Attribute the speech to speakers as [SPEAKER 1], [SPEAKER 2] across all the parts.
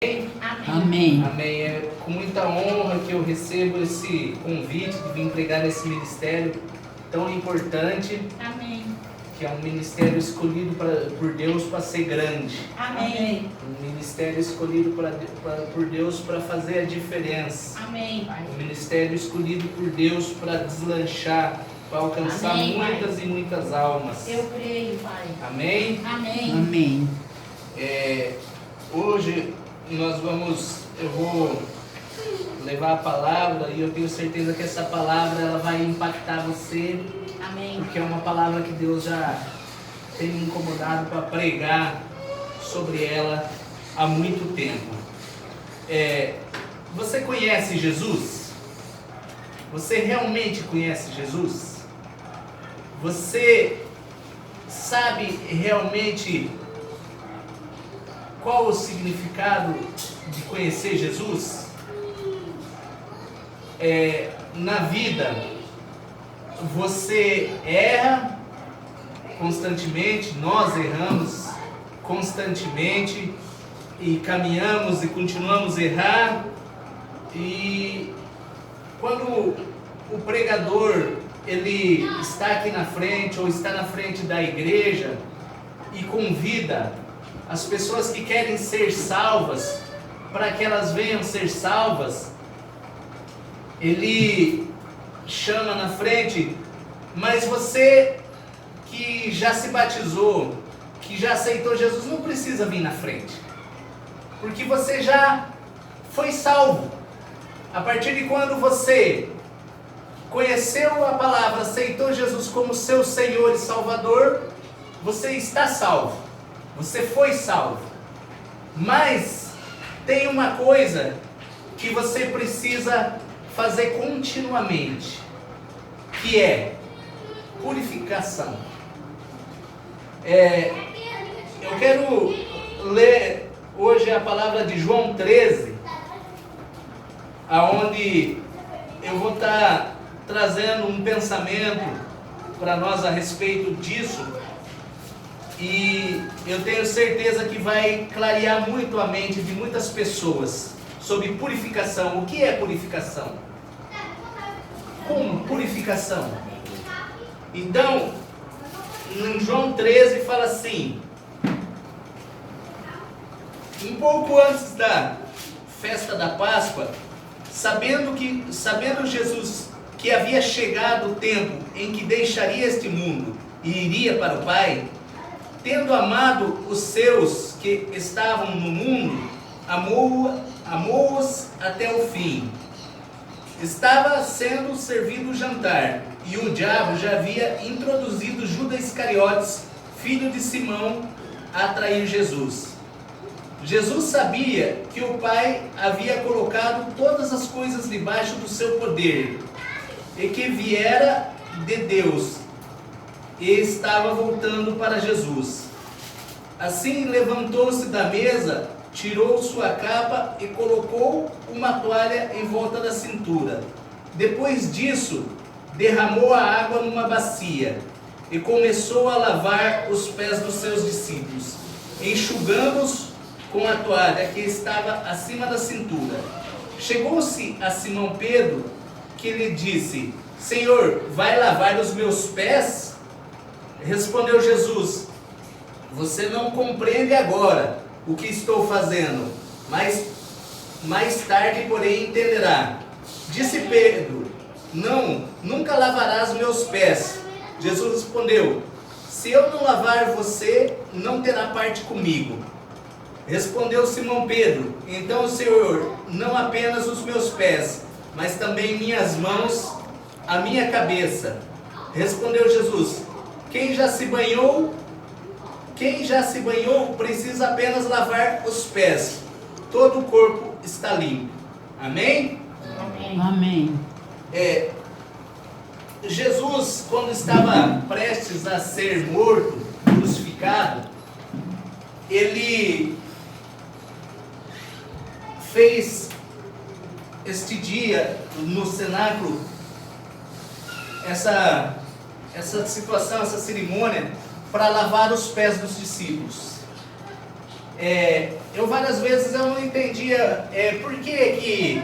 [SPEAKER 1] Amém.
[SPEAKER 2] Amém. É com muita honra que eu recebo esse convite de vir pregar nesse ministério tão importante.
[SPEAKER 1] Amém.
[SPEAKER 2] Que é um ministério escolhido por Deus para ser grande.
[SPEAKER 1] Amém.
[SPEAKER 2] Um ministério escolhido por Deus para fazer a diferença.
[SPEAKER 1] Amém.
[SPEAKER 2] Um ministério escolhido por Deus para deslanchar, para alcançar muitas e muitas almas.
[SPEAKER 1] Eu creio, Pai.
[SPEAKER 2] Amém?
[SPEAKER 1] Amém.
[SPEAKER 3] Amém.
[SPEAKER 2] Hoje eu vou levar a palavra e eu tenho certeza que essa palavra ela vai impactar você.
[SPEAKER 1] Amém.
[SPEAKER 2] Porque é uma palavra que Deus já tem me incomodado para pregar sobre ela há muito tempo. Você conhece Jesus? Você realmente conhece Jesus? Você sabe realmente qual o significado de conhecer Jesus? Na vida, você erra constantemente, nós erramos constantemente e caminhamos e continuamos a errar. E quando o pregador ele está aqui na frente ou está na frente da igreja e convida as pessoas que querem ser salvas para que elas venham ser salvas, ele chama na frente, mas você que já se batizou, que já aceitou Jesus, não precisa vir na frente, porque você já foi salvo. A partir de quando você conheceu a palavra, aceitou Jesus como seu Senhor e Salvador, você está salvo, você foi salvo. Mas tem uma coisa que você precisa fazer continuamente, que é purificação. Eu quero ler hoje a palavra de João 13, aonde eu vou estar trazendo um pensamento para nós a respeito disso, e eu tenho certeza que vai clarear muito a mente de muitas pessoas sobre purificação. O que é purificação? Como purificação? Então, em João 13 fala assim: um pouco antes da festa da Páscoa, sabendo Jesus que havia chegado o tempo em que deixaria este mundo e iria para o Pai, tendo amado os seus que estavam no mundo, amou-os até o fim. Estava sendo servido o jantar, e o diabo já havia introduzido Judas Iscariotes, filho de Simão, a trair Jesus. Jesus sabia que o Pai havia colocado todas as coisas debaixo do seu poder, e que viera de Deus, e estava voltando para Jesus. Assim levantou-se da mesa, tirou sua capa e colocou uma toalha em volta da cintura. Depois disso, derramou a água numa bacia e começou a lavar os pés dos seus discípulos, enxugando-os com a toalha que estava acima da cintura. Chegou-se a Simão Pedro, que lhe disse: Senhor, vai lavar os meus pés? Respondeu Jesus: você não compreende agora o que estou fazendo, mas mais tarde, porém, entenderá. Disse Pedro: não, nunca lavarás meus pés. Jesus respondeu: se eu não lavar você, não terá parte comigo. Respondeu Simão Pedro: então, Senhor, não apenas os meus pés, mas também minhas mãos, a minha cabeça. Respondeu Jesus: quem já se banhou precisa apenas lavar os pés. Todo o corpo está limpo. Amém?
[SPEAKER 1] Amém.
[SPEAKER 3] Amém.
[SPEAKER 2] Jesus, quando estava prestes a ser morto, crucificado, ele fez este dia no cenáculo essa situação, essa cerimônia para lavar os pés dos discípulos. eu várias vezes eu não entendia por que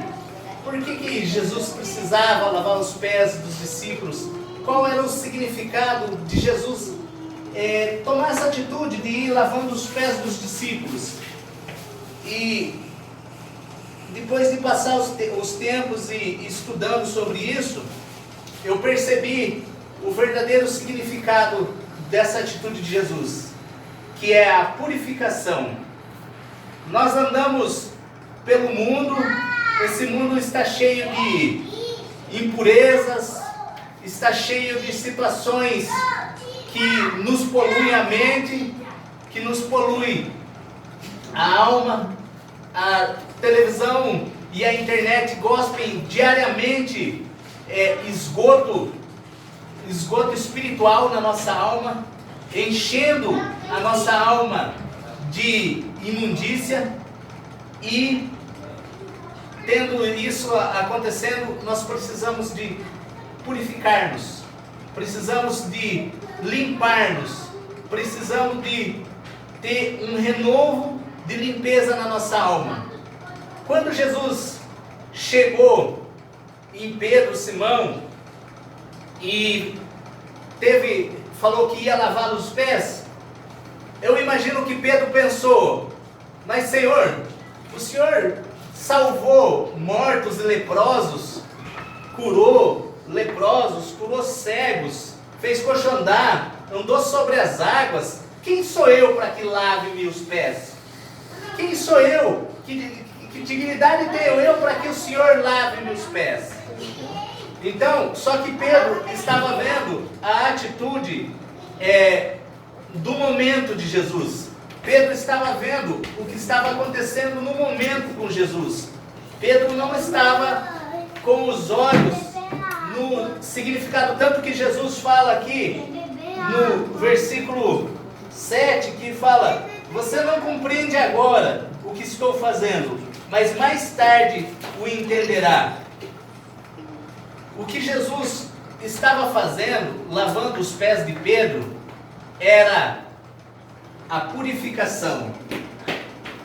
[SPEAKER 2] Jesus precisava lavar os pés dos discípulos, qual era o significado de Jesus tomar essa atitude de ir lavando os pés dos discípulos. E depois de passar os tempos e estudando sobre isso, eu percebi o verdadeiro significado dessa atitude de Jesus, que é a purificação. Nós andamos pelo mundo, esse mundo está cheio de impurezas, está cheio de situações que nos poluem a mente, que nos poluem a alma. A televisão e a internet gospem diariamente esgoto espiritual na nossa alma, enchendo a nossa alma de imundícia, e tendo isso acontecendo, nós precisamos de purificar-nos, precisamos de limpar-nos, precisamos de ter um renovo de limpeza na nossa alma. Quando Jesus chegou em Pedro, Simão, e falou que ia lavar os pés, eu imagino que Pedro pensou: mas Senhor, o Senhor salvou mortos e leprosos, curou leprosos, curou cegos, fez coxo andar, andou sobre as águas. Quem sou eu para que lave-me os pés? Quem sou eu? Que dignidade tenho eu para que o Senhor lave-me os pés? Então, só que Pedro estava vendo a atitude do momento de Jesus. Pedro estava vendo o que estava acontecendo no momento com Jesus. Pedro não estava com os olhos no significado, tanto que Jesus fala aqui no versículo 7, que fala: você não compreende agora o que estou fazendo, mas mais tarde o entenderá. O que Jesus estava fazendo, lavando os pés de Pedro, era a purificação.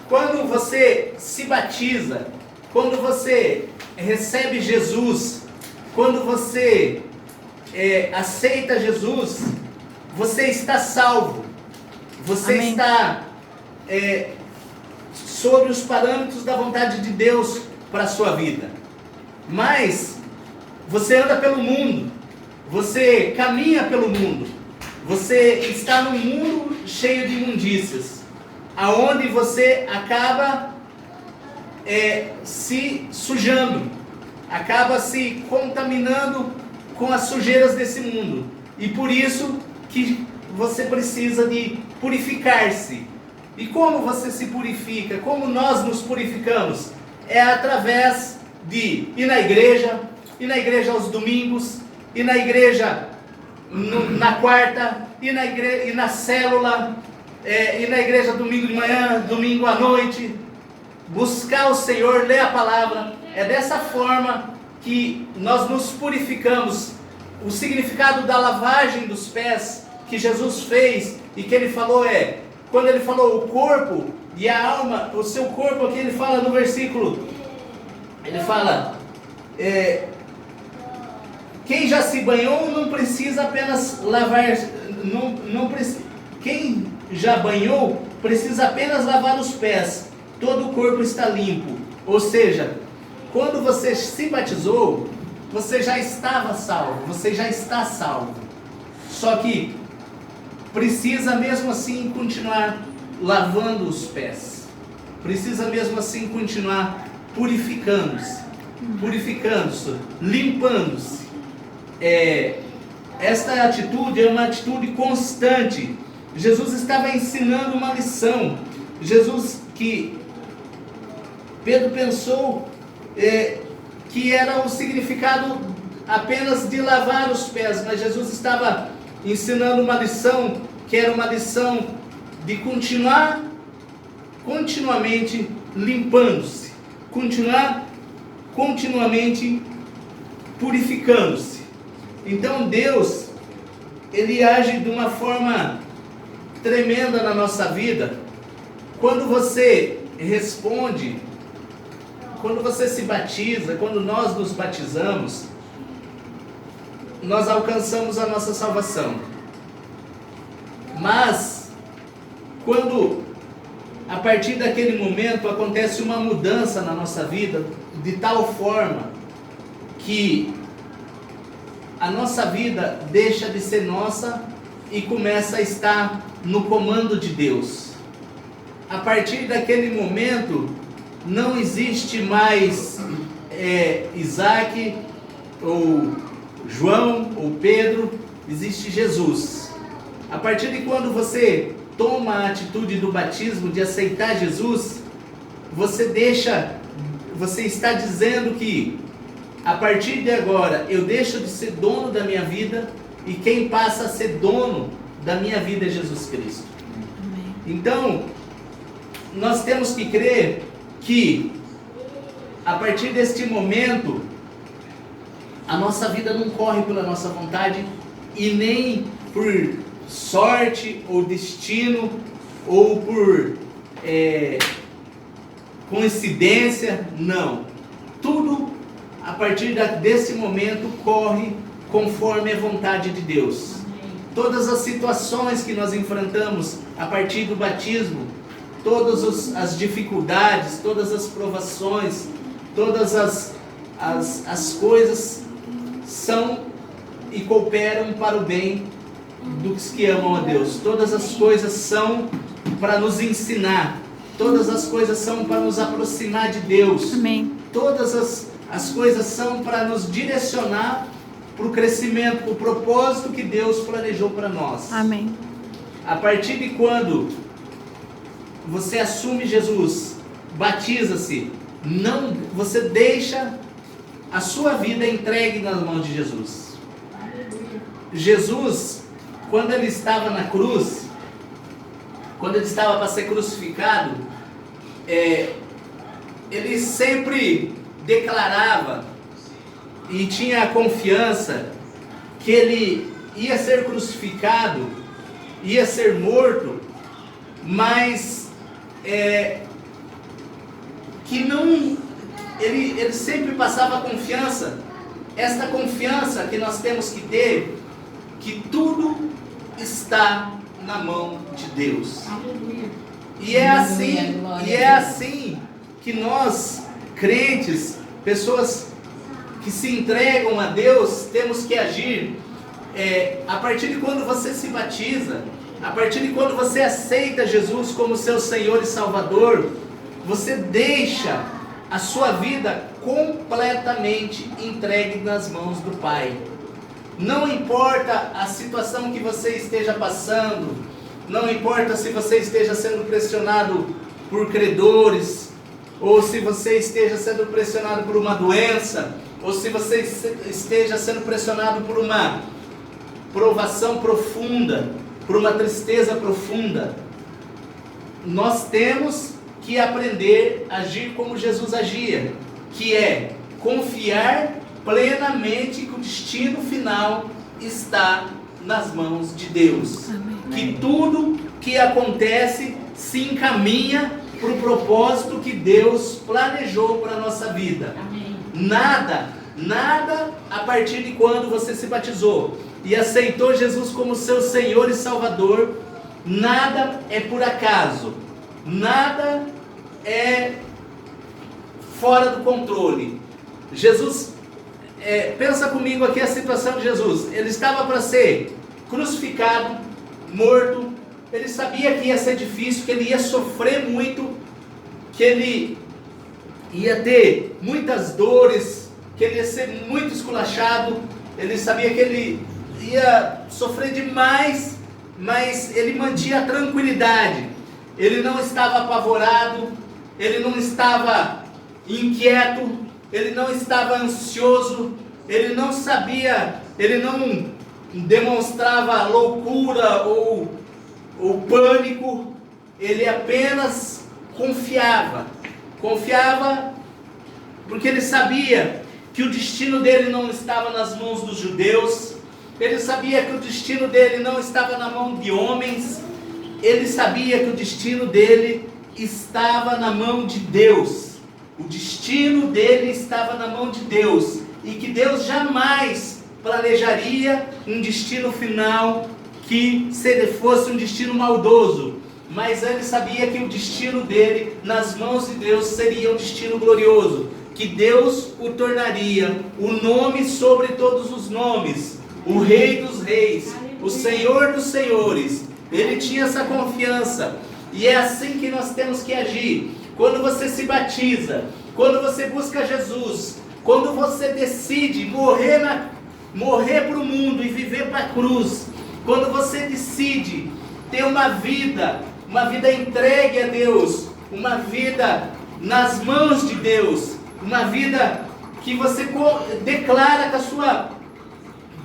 [SPEAKER 2] Quando você se batiza, quando você recebe Jesus, quando você aceita Jesus, você está salvo. Você
[SPEAKER 3] Amém.
[SPEAKER 2] está sobre os parâmetros da vontade de Deus para a sua vida. Mas você anda pelo mundo, você caminha pelo mundo, você está num mundo cheio de imundícias, aonde você acaba se sujando, acaba se contaminando com as sujeiras desse mundo. E por isso que você precisa de purificar-se. E como você se purifica? Como nós nos purificamos? É através de ir na igreja aos domingos, ir na igreja na quarta, ir na célula, ir na igreja domingo de manhã, domingo à noite, buscar o Senhor, ler a palavra. É dessa forma que nós nos purificamos. O significado da lavagem dos pés que Jesus fez e que ele falou quando ele falou o corpo e a alma, o seu corpo, aqui ele fala no versículo, ele fala, quem já se banhou não precisa apenas lavar, quem já banhou precisa apenas lavar os pés, todo o corpo está limpo. Ou seja, quando você se batizou, você já estava salvo, você já está salvo. Só que precisa mesmo assim continuar lavando os pés. Precisa mesmo assim continuar purificando-se, limpando-se. Esta atitude é uma atitude constante. Jesus estava ensinando uma lição. Que Pedro pensou que era o significado apenas de lavar os pés, mas Jesus estava ensinando uma lição, que era uma lição de continuamente limpando-se, continuamente purificando-se. Então Deus, Ele age de uma forma tremenda na nossa vida, quando você responde, quando você se batiza, quando nós nos batizamos, nós alcançamos a nossa salvação. Mas, quando a partir daquele momento acontece uma mudança na nossa vida, de tal forma que a nossa vida deixa de ser nossa e começa a estar no comando de Deus. A partir daquele momento, não existe mais Isaac, ou João, ou Pedro, existe Jesus. A partir de quando você toma a atitude do batismo, de aceitar Jesus, você está dizendo que, a partir de agora, eu deixo de ser dono da minha vida, e quem passa a ser dono da minha vida é Jesus Cristo. Amém. Então, nós temos que crer que, a partir deste momento, a nossa vida não corre pela nossa vontade, e nem por sorte, ou destino, ou por coincidência, não. Tudo, a partir desse momento, corre conforme a vontade de Deus. Todas as situações que nós enfrentamos a partir do batismo, todas as dificuldades, todas as provações, todas as coisas são e cooperam para o bem dos que amam a Deus. Todas as coisas são para nos ensinar, todas as coisas são para nos aproximar de Deus. Amém. Todas as coisas são para nos direcionar para o crescimento, para o propósito que Deus planejou para nós. Amém. A partir de quando você assume Jesus, batiza-se, você deixa a sua vida entregue nas mãos de Jesus. Jesus, quando ele estava na cruz, quando ele estava para ser crucificado, ele sempre declarava e tinha a confiança que ele ia ser crucificado, ia ser morto, mas que não, ele sempre passava a confiança, esta confiança que nós temos que ter, que tudo está na mão de Deus. E é assim que nós, crentes, pessoas que se entregam a Deus, temos que agir. A partir de quando você se batiza, a partir de quando você aceita Jesus como seu Senhor e Salvador, você deixa a sua vida completamente entregue nas mãos do Pai. Não importa a situação que você esteja passando, não importa se você esteja sendo pressionado por credores, ou se você esteja sendo pressionado por uma doença, ou se você esteja sendo pressionado por uma provação profunda, por uma tristeza profunda. Nós temos que aprender a agir como Jesus agia, que é confiar plenamente que o destino final está nas mãos de Deus. Amém. Que tudo que acontece se encaminha para o propósito que Deus planejou para a nossa vida. Amém. Nada a partir de quando você se batizou e aceitou Jesus como seu Senhor e Salvador, nada é por acaso, nada é fora do controle. Jesus, pensa comigo aqui a situação de Jesus. Ele estava para ser crucificado, morto. Ele sabia que ia ser difícil, que ele ia sofrer muito, que ele ia ter muitas dores, que ele ia ser muito esculachado. Ele sabia que ele ia sofrer demais, mas ele mantinha a tranquilidade. Ele não estava apavorado, ele não estava inquieto, ele não estava ansioso, ele não sabia, ele não demonstrava loucura ou pânico. Ele apenas confiava porque ele sabia que o destino dele não estava nas mãos dos judeus, ele sabia que o destino dele não estava na mão de homens, ele sabia que o destino dele estava na mão de Deus. O destino dele estava na mão de Deus. E que Deus jamais planejaria um destino final que fosse um destino maldoso. Mas ele sabia que o destino dele, nas mãos de Deus, seria um destino glorioso. Que Deus o tornaria o nome sobre todos os nomes, o Rei dos Reis, o Senhor dos Senhores. Ele tinha essa confiança. E é assim que nós temos que agir. Quando você se batiza, quando você busca Jesus, quando você decide morrer para o mundo e viver para a cruz, quando você decide ter uma vida entregue a Deus, uma vida nas mãos de Deus, uma vida que você declara com a sua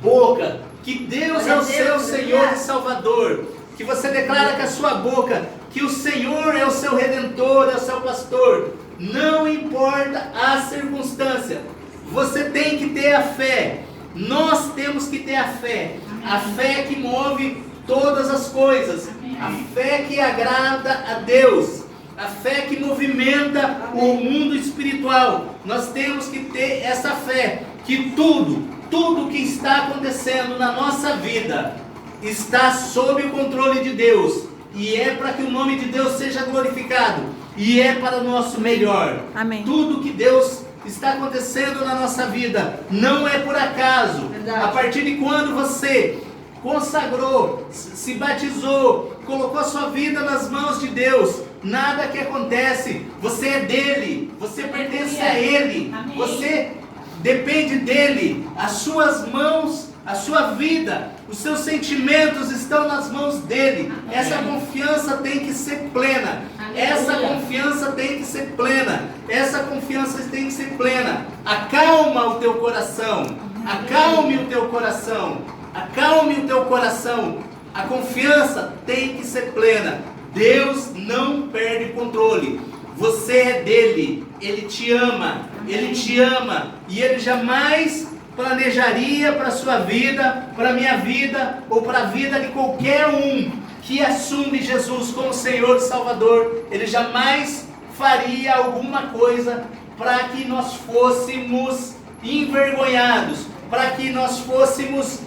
[SPEAKER 2] boca que Deus é o seu Senhor e Salvador, que você declara com a sua boca que o Senhor é o seu Redentor, é o seu pastor, não importa a circunstância, você tem que ter a fé. Nós temos que ter a fé. A fé que move todas as coisas. A fé que agrada a Deus. A fé que movimenta o mundo espiritual. Nós temos que ter essa fé. Que tudo que está acontecendo na nossa vida está sob o controle de Deus. E é para que o nome de Deus seja glorificado. E é para o nosso melhor.
[SPEAKER 3] Amém.
[SPEAKER 2] Tudo que Deus está acontecendo na nossa vida não é por acaso.
[SPEAKER 1] Verdade.
[SPEAKER 2] A partir de quando você consagrou, se batizou, colocou a sua vida nas mãos de Deus, nada que acontece, você é dele, você pertence a ele.
[SPEAKER 1] Amém.
[SPEAKER 2] Você depende dele. As suas mãos, a sua vida, os seus sentimentos estão nas mãos dele.
[SPEAKER 1] Amém.
[SPEAKER 2] Essa confiança tem que ser plena. Essa confiança tem que ser plena. Essa confiança tem que ser plena. Acalma o teu coração. Acalme o teu coração. Acalme o teu coração. A confiança tem que ser plena. Deus não perde controle. Você é dele. Ele te ama. Ele te ama. E ele jamais planejaria para a sua vida, para a minha vida, ou para a vida de qualquer um que assume Jesus como Senhor e Salvador. Ele jamais faria alguma coisa para que nós fôssemos envergonhados, para que nós fôssemos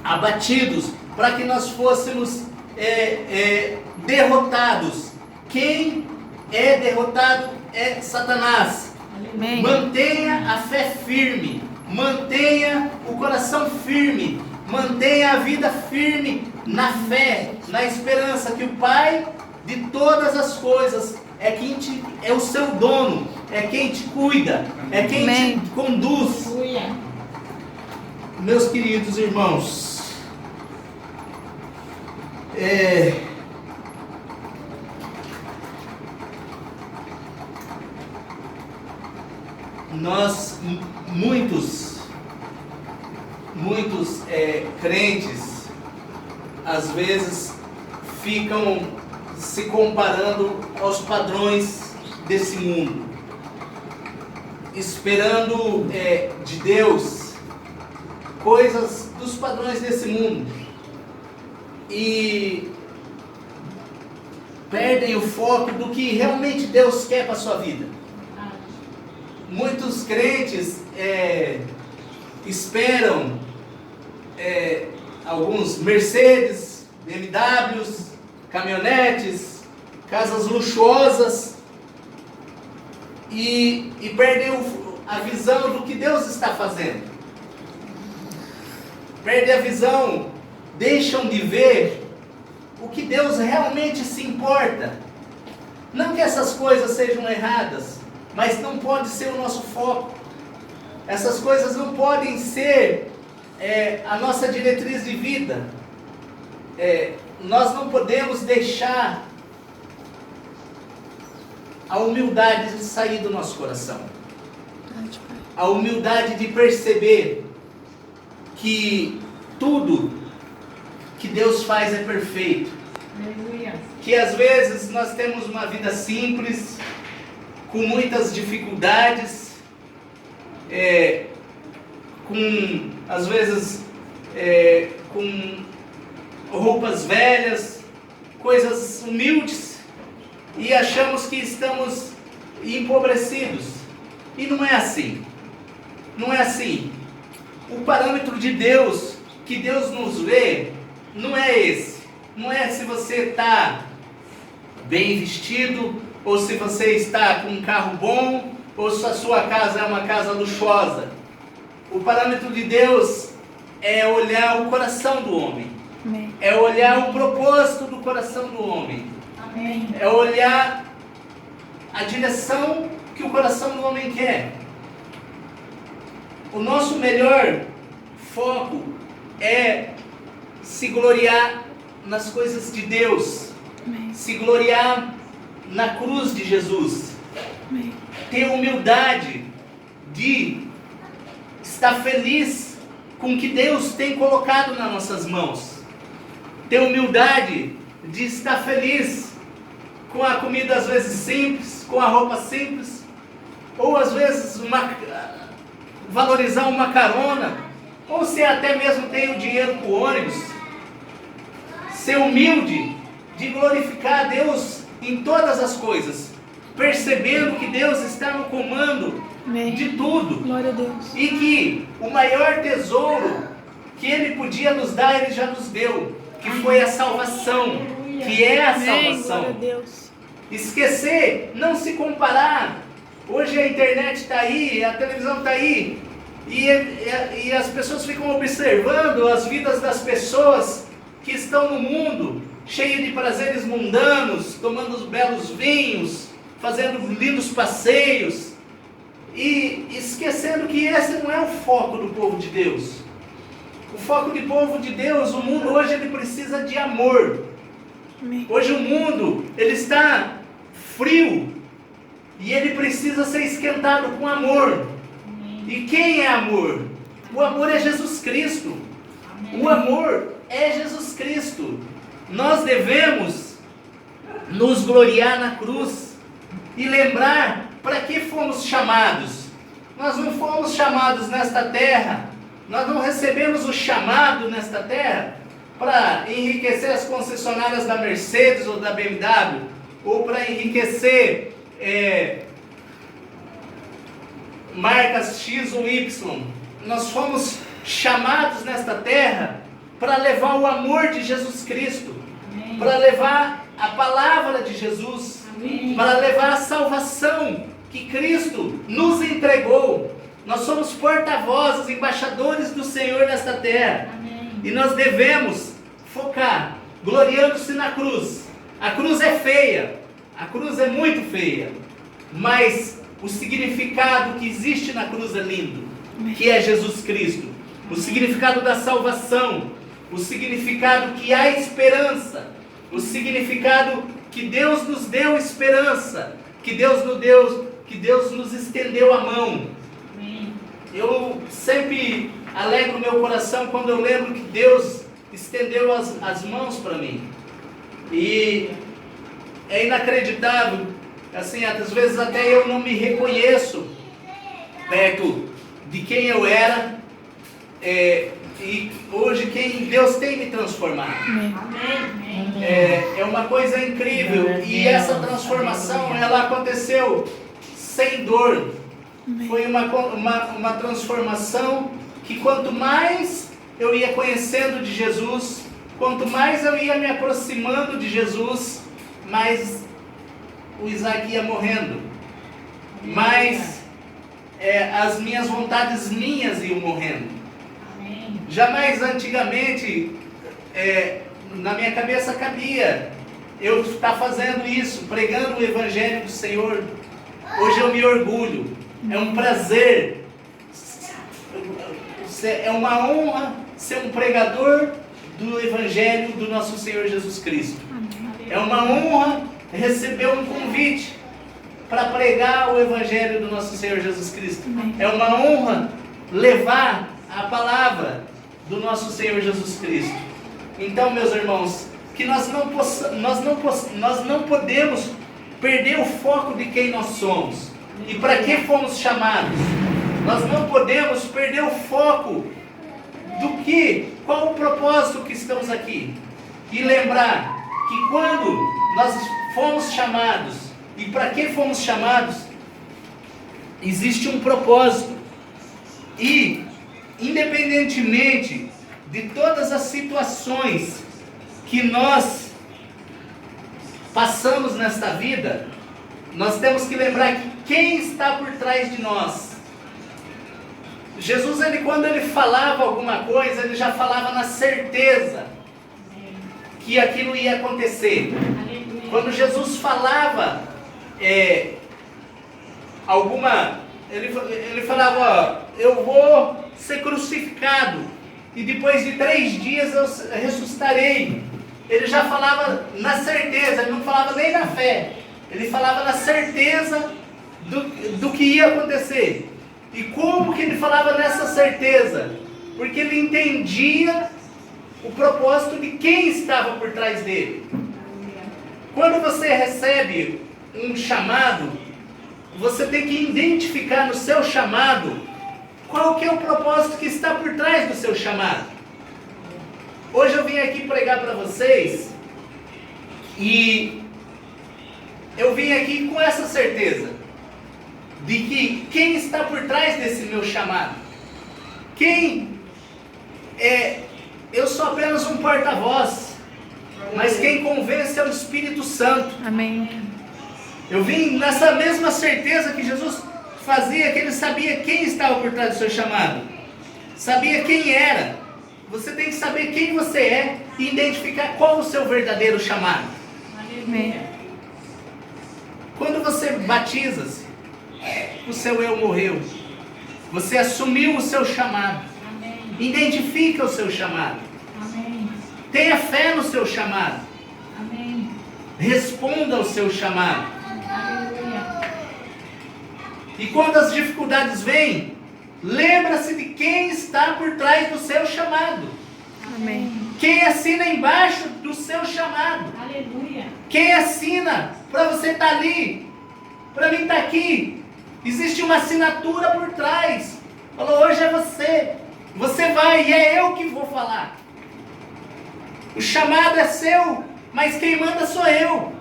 [SPEAKER 2] abatidos, para que nós fôssemos derrotados. Quem é derrotado é Satanás.
[SPEAKER 3] Amém.
[SPEAKER 2] Mantenha a fé firme, mantenha o coração firme, mantenha a vida firme na fé, na esperança que o Pai de todas as coisas é o seu dono, é quem te cuida, é quem
[SPEAKER 3] Amém.
[SPEAKER 2] te conduz.
[SPEAKER 1] Aleluia.
[SPEAKER 2] Meus queridos irmãos, muitos crentes, às vezes, ficam se comparando aos padrões desse mundo, esperando de Deus coisas dos padrões desse mundo, e perdem o foco do que realmente Deus quer para a sua vida. Muitos crentes esperam alguns Mercedes, BMWs, caminhonetes, casas luxuosas, e perdem a visão do que Deus está fazendo. Perdem a visão, deixam de ver o que Deus realmente se importa. Não que essas coisas sejam erradas, mas não pode ser o nosso foco. Essas coisas não podem ser a nossa diretriz de vida. Nós não podemos deixar a humildade de sair do nosso coração. A humildade de perceber que tudo que Deus faz é perfeito.
[SPEAKER 1] Aleluia.
[SPEAKER 2] Que às vezes nós temos uma vida simples, com muitas dificuldades, às vezes com roupas velhas, coisas humildes, e achamos que estamos empobrecidos. E não é assim. Não é assim. O parâmetro de Deus, que Deus nos vê, não é esse. Não é se você está bem vestido, ou se você está com um carro bom, ou se a sua casa é uma casa luxuosa. O parâmetro de Deus é olhar o coração do homem.
[SPEAKER 3] Amém.
[SPEAKER 2] É olhar o propósito do coração do homem.
[SPEAKER 1] Amém.
[SPEAKER 2] É olhar a direção que o coração do homem quer. O nosso melhor foco é se gloriar nas coisas de Deus,
[SPEAKER 3] Amém.
[SPEAKER 2] se gloriar na cruz de Jesus,
[SPEAKER 3] Amém.
[SPEAKER 2] ter humildade de estar feliz com o que Deus tem colocado nas nossas mãos, ter humildade de estar feliz com a comida às vezes simples, com a roupa simples, ou às vezes valorizar uma carona, ou se até mesmo tem o dinheiro para o ônibus, ser humilde de glorificar a Deus em todas as coisas, percebendo que Deus está no comando
[SPEAKER 3] Amém.
[SPEAKER 2] de tudo,
[SPEAKER 3] Glória a Deus.
[SPEAKER 2] e que o maior tesouro que Ele podia nos dar, Ele já nos deu, que foi a salvação, que é a
[SPEAKER 3] Amém.
[SPEAKER 2] salvação.
[SPEAKER 3] Glória a Deus.
[SPEAKER 2] Esquecer, não se comparar. Hoje a internet está aí, a televisão está aí, e as pessoas ficam observando as vidas das pessoas que estão no mundo, cheio de prazeres mundanos, tomando os belos vinhos, fazendo lindos passeios, e esquecendo que esse não é o foco do povo de Deus. O foco do povo de Deus, o mundo hoje ele precisa de amor.
[SPEAKER 3] Amém.
[SPEAKER 2] Hoje o mundo ele está frio e ele precisa ser esquentado com amor. E quem é amor? O amor é Jesus Cristo. O amor é Jesus Cristo. Nós devemos nos gloriar na cruz e lembrar para que fomos chamados. Nós não fomos chamados nesta terra, nós não recebemos o chamado nesta terra para enriquecer as concessionárias da Mercedes ou da BMW, ou para enriquecer marcas X ou Y. Nós fomos chamados nesta terra para levar o amor de Jesus Cristo, para levar a palavra de Jesus, para levar a salvação que Cristo nos entregou. Nós somos porta-vozes, embaixadores do Senhor nesta terra. E nós devemos focar, gloriando-se na cruz. A cruz é feia, a cruz é muito feia, mas o significado que existe na cruz é lindo, que é Jesus Cristo. O significado da salvação, o significado que há esperança, o significado que Deus nos deu esperança, que Deus nos estendeu a mão. Eu sempre alegro meu coração quando eu lembro que Deus estendeu as mãos para mim. E é inacreditável, assim, às vezes até eu não me reconheço perto de quem eu era, e hoje quem Deus tem me transformado.
[SPEAKER 3] Amém.
[SPEAKER 2] É uma coisa incrível, e essa transformação ela aconteceu sem dor. Foi uma transformação que quanto mais eu ia conhecendo de Jesus, quanto mais eu ia me aproximando de Jesus, mais o Isaac ia morrendo, mais as minhas vontades minhas iam morrendo. Jamais antigamente na minha cabeça cabia eu estar fazendo isso, pregando o Evangelho do Senhor. Hoje eu me orgulho, é um prazer, é uma honra ser um pregador do Evangelho do nosso Senhor Jesus Cristo. É uma honra receber um convite para pregar o Evangelho do nosso Senhor Jesus Cristo. É uma honra levar a palavra do nosso Senhor Jesus Cristo. Então, meus irmãos, que nós não podemos perder o foco de quem nós somos e para que fomos chamados. Nós não podemos perder o foco qual o propósito que estamos aqui. E lembrar que quando nós fomos chamados. E para que fomos chamados? Existe um propósito. E, independentemente de todas as situações que nós passamos nesta vida, nós temos que lembrar que quem está por trás de nós. Jesus, quando ele falava alguma coisa, ele já falava na certeza que aquilo ia acontecer. Quando Jesus falava ele falava, ó, eu vou ser crucificado e depois de 3 dias eu ressuscitarei. Ele já falava na certeza, ele não falava nem na fé, ele falava na certeza do que ia acontecer. E como que ele falava nessa certeza? Porque ele entendia o propósito de quem estava por trás dele. Quando você recebe um chamado, você tem que identificar no seu chamado qual que é o propósito que está por trás do seu chamado. Hoje eu vim aqui pregar para vocês e eu vim aqui com essa certeza de que quem está por trás desse meu chamado, eu sou apenas um porta-voz, mas quem convence é o Espírito Santo.
[SPEAKER 3] Amém.
[SPEAKER 2] Eu vim nessa mesma certeza que Jesus fazia, que ele sabia quem estava por trás do seu chamado, sabia quem era. Você tem que saber quem você é e identificar qual o seu verdadeiro chamado.
[SPEAKER 3] Amém.
[SPEAKER 2] Quando você batiza-se, o seu eu morreu. Você assumiu o seu chamado.
[SPEAKER 1] Amém.
[SPEAKER 2] Identifica o seu chamado.
[SPEAKER 1] Amém.
[SPEAKER 2] Tenha fé no seu chamado.
[SPEAKER 1] Amém.
[SPEAKER 2] Responda ao seu chamado.
[SPEAKER 1] Aleluia.
[SPEAKER 2] E quando as dificuldades vêm, lembra-se de quem está por trás do seu chamado.
[SPEAKER 3] Amém.
[SPEAKER 2] Quem assina embaixo do seu chamado.
[SPEAKER 1] Aleluia.
[SPEAKER 2] Quem assina para você estar ali, para mim estar aqui. Existe uma assinatura por trás. Falou, hoje é você. Você vai e é eu que vou falar. O chamado é seu, mas quem manda sou eu.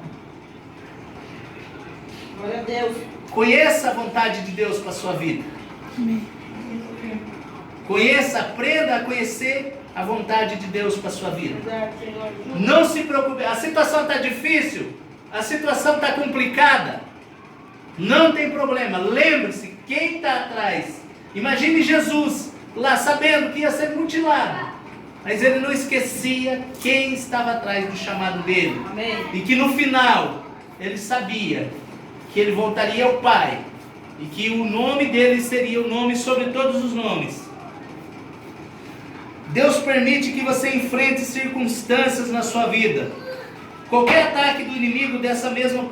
[SPEAKER 1] Glória a Deus.
[SPEAKER 2] Conheça a vontade de Deus para a sua vida.
[SPEAKER 3] Amém.
[SPEAKER 2] Conheça, aprenda a conhecer a vontade de Deus para a sua vida.
[SPEAKER 1] Verdade, Senhor.
[SPEAKER 2] Não se preocupe, a situação está difícil, a situação está complicada. Não tem problema, lembre-se quem está atrás. Imagine Jesus lá sabendo que ia ser mutilado, mas ele não esquecia quem estava atrás do chamado dele.
[SPEAKER 1] Amém.
[SPEAKER 2] E que no final ele sabia que ele voltaria ao Pai e que o nome dele seria o nome sobre todos os nomes. Deus permite que você enfrente circunstâncias na sua vida. Qualquer ataque do inimigo dessa mesma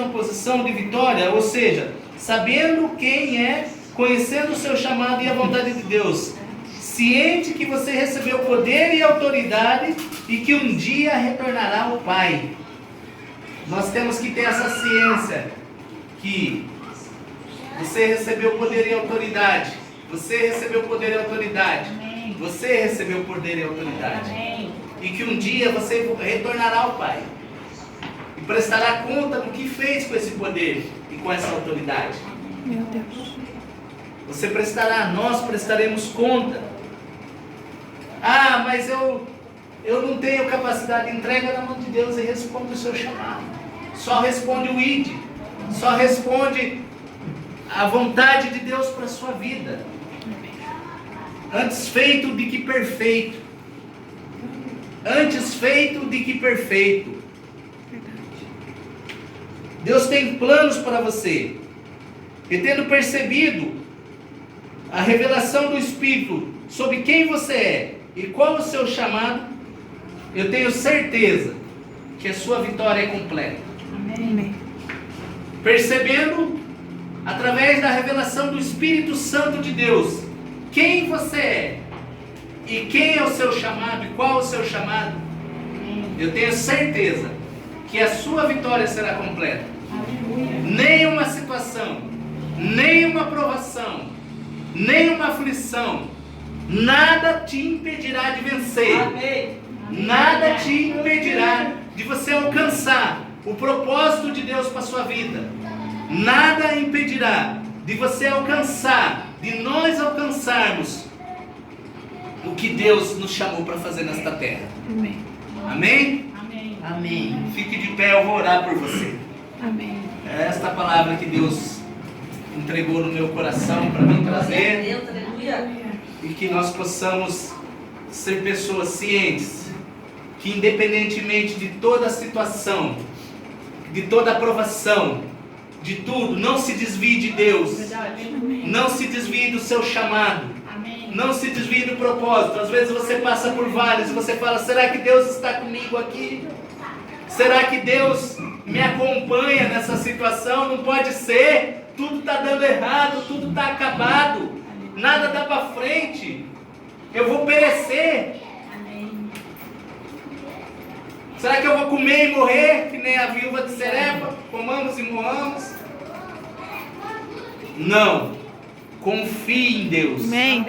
[SPEAKER 2] posição de vitória, ou seja, sabendo quem é, conhecendo o seu chamado e a vontade de Deus, ciente que você recebeu poder e autoridade e que um dia retornará ao Pai. Nós temos que ter essa ciência que você recebeu poder e autoridade. Você recebeu poder e autoridade.
[SPEAKER 1] Amém.
[SPEAKER 2] Você recebeu poder e autoridade.
[SPEAKER 1] Amém.
[SPEAKER 2] E que um dia você retornará ao Pai e prestará conta do que fez com esse poder e com essa autoridade.
[SPEAKER 3] Meu Deus.
[SPEAKER 2] Você prestará, nós prestaremos conta. Ah, mas eu não tenho capacidade. Entrega na mão de Deus e responde o seu chamado. Só responde o ID. Só responde a vontade de Deus para a sua vida. Antes feito do que perfeito. Antes feito do que perfeito. Deus tem planos para você. E tendo percebido a revelação do Espírito sobre quem você é e qual o seu chamado, eu tenho certeza que a sua vitória é completa.
[SPEAKER 3] Amém.
[SPEAKER 2] Percebendo, através da revelação do Espírito Santo de Deus, quem você é e quem é o seu chamado e qual o seu chamado, eu tenho certeza que a sua vitória será completa.
[SPEAKER 1] Aleluia.
[SPEAKER 2] Nenhuma situação, nenhuma provação, nenhuma aflição, nada te impedirá de vencer.
[SPEAKER 1] Amém.
[SPEAKER 2] Nada te impedirá de você alcançar o propósito de Deus para a sua vida. Nada impedirá de você alcançar, de nós alcançarmos o que Deus nos chamou para fazer nesta terra.
[SPEAKER 3] Amém.
[SPEAKER 2] Amém?
[SPEAKER 1] Amém.
[SPEAKER 4] Amém.
[SPEAKER 2] Fique de pé, eu vou orar por você.
[SPEAKER 3] Amém.
[SPEAKER 2] É esta palavra que Deus entregou no meu coração para mim trazer,
[SPEAKER 4] Deus, aleluia.
[SPEAKER 2] e que nós possamos ser pessoas cientes que, independentemente de toda a situação, de toda a aprovação, de tudo, não se desvie de Deus,
[SPEAKER 1] Verdade.
[SPEAKER 2] não se desvie do seu chamado,
[SPEAKER 1] Amém.
[SPEAKER 2] não se desvie do propósito. Às vezes você passa por vales e você fala: será que Deus está comigo aqui? Será que Deus me acompanha nessa situação? Não pode ser, tudo está dando errado, tudo está acabado, nada dá para frente, eu vou perecer.
[SPEAKER 1] Amém.
[SPEAKER 2] Será que eu vou comer e morrer, que nem a viúva de Serepta, comamos e morramos? Não, confie em Deus,
[SPEAKER 3] Amém.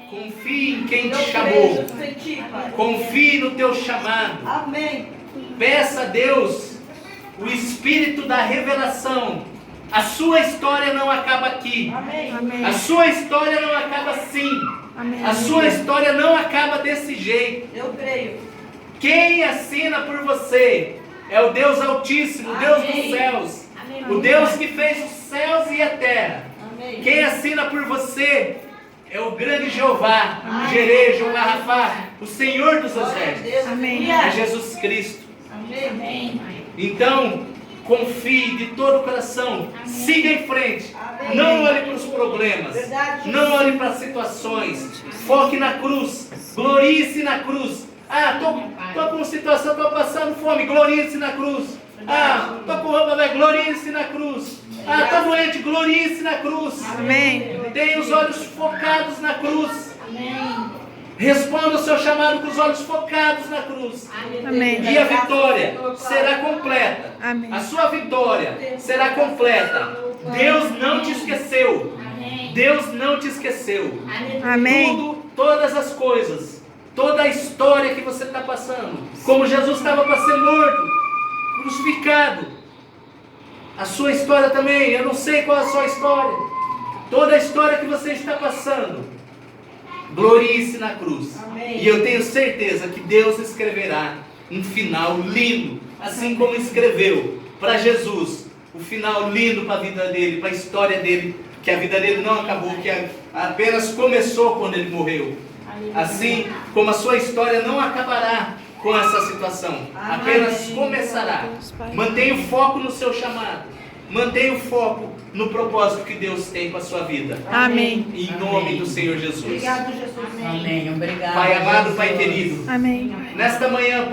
[SPEAKER 2] confie em quem
[SPEAKER 4] Eu
[SPEAKER 2] te chamou,
[SPEAKER 4] creio em ti, Pai.
[SPEAKER 2] confie no teu chamado.
[SPEAKER 4] Amém.
[SPEAKER 2] Peça a Deus o espírito da revelação. A sua história não acaba aqui.
[SPEAKER 4] Amém.
[SPEAKER 3] Amém.
[SPEAKER 2] A sua história não acaba assim.
[SPEAKER 3] Amém.
[SPEAKER 2] A sua história não acaba desse jeito.
[SPEAKER 4] Eu creio.
[SPEAKER 2] Quem assina por você é o Deus Altíssimo, o Deus dos
[SPEAKER 4] Amém.
[SPEAKER 2] céus,
[SPEAKER 1] Amém.
[SPEAKER 2] o Deus que fez os céus e a terra.
[SPEAKER 4] Amém.
[SPEAKER 2] Quem assina por você é o grande Jeová,
[SPEAKER 4] Amém.
[SPEAKER 2] Jerê, Jeová Rafá, o Senhor dos
[SPEAKER 4] Glória a
[SPEAKER 2] exércitos.
[SPEAKER 4] Deus,
[SPEAKER 3] Amém.
[SPEAKER 2] É
[SPEAKER 4] aleluia.
[SPEAKER 2] Jesus Cristo.
[SPEAKER 4] Amém.
[SPEAKER 1] Amém.
[SPEAKER 2] Então, confie de todo o coração, siga em frente,
[SPEAKER 4] Amém.
[SPEAKER 2] não olhe para os problemas,
[SPEAKER 4] Verdade.
[SPEAKER 2] não olhe para as situações, foque na cruz, glorie-se na cruz. Ah, tô com situação, tô passando fome, glorie-se na cruz. Ah, tô com roupa velha, glorie-se na cruz. Ah, tô doente, glorie-se na cruz.
[SPEAKER 3] Amém.
[SPEAKER 2] Tenha os olhos focados na cruz.
[SPEAKER 1] Amém.
[SPEAKER 2] Responda o seu chamado com os olhos focados na cruz.
[SPEAKER 3] Amém.
[SPEAKER 2] E a vitória será completa.
[SPEAKER 3] Amém.
[SPEAKER 2] A sua vitória será completa. Deus não te esqueceu.
[SPEAKER 1] Amém.
[SPEAKER 2] Deus não te esqueceu.
[SPEAKER 3] Amém.
[SPEAKER 2] Tudo, todas as coisas, toda a história que você está passando, como Jesus estava para ser morto, crucificado, a sua história também, eu não sei qual é a sua história, toda a história que você está passando, glorie-se na cruz.
[SPEAKER 4] Amém.
[SPEAKER 2] E eu tenho certeza que Deus escreverá um final lindo, assim como escreveu para Jesus o final lindo para a vida dele, para a história dele, que a vida dele não acabou, que apenas começou quando ele morreu. Assim como a sua história não acabará com essa situação, apenas começará. Mantenha o foco no seu chamado, mantenha o foco no propósito que Deus tem para a sua vida.
[SPEAKER 3] Amém.
[SPEAKER 2] Em nome do Senhor Jesus.
[SPEAKER 4] Obrigado, Jesus.
[SPEAKER 1] Amém.
[SPEAKER 4] Obrigado.
[SPEAKER 2] Pai amado, Pai querido,
[SPEAKER 3] Amém.
[SPEAKER 2] nesta manhã,